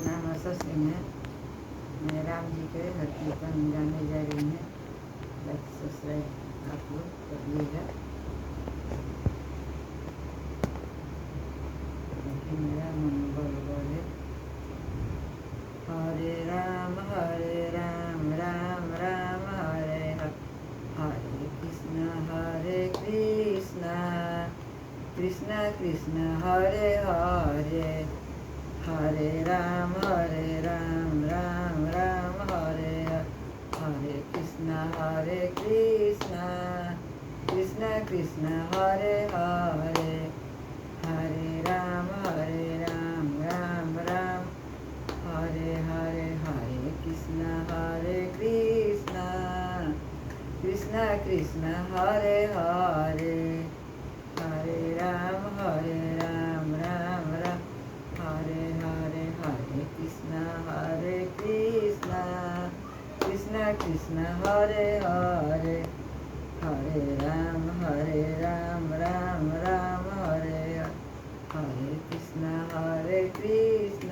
नाम आशा सिंह है। मैं राम जी के हर कीर्तन गाने जा रही हैं। लाइक सब्सक्राइब आप लोग करिएगा। लेकिन मेरा मन बल है। हरे राम राम राम हरे हरे, हरे कृष्ण कृष्ण कृष्ण हरे हरे, हरे राम राम राम हरे हरे, हरे कृष्ण कृष्ण कृष्ण हरे हरे, हरे राम राम राम हरे हरे, हरे कृष्ण कृष्ण कृष्ण हरे हरे, हरे राम राम राम हरे हरे, हरे कृष्ण कृष्ण कृष्ण हरे हरे, हरे राम राम राम हरे हरे, हरे कृष्ण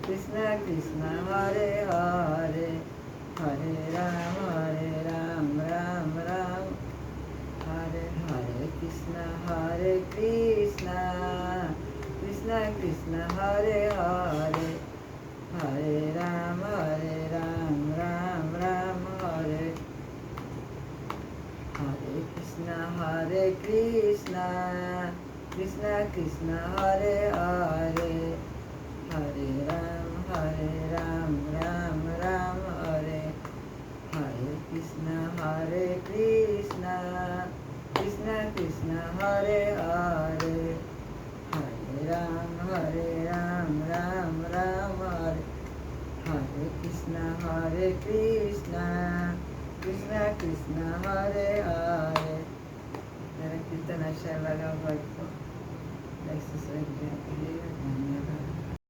कृष्ण कृष्ण हरे हरे, हरे राम राम हरे हरे कृष्ण कृष्ण कृष्ण हरे हरे, हरे राम राम हरे, हरे कृष्ण कृष्ण कृष्ण हरे हरे, हरे राम राम हरे, हरे कृष्ण कृष्ण कृष्ण हरे हरे, हरे राम राम हरे, हरे कृष्ण कृष्ण कृष्ण हरे हरे। मेरा कीर्तन अच्छा लगा भाई को लाइक सब्सक्राइब करिएगा। धन्यवाद।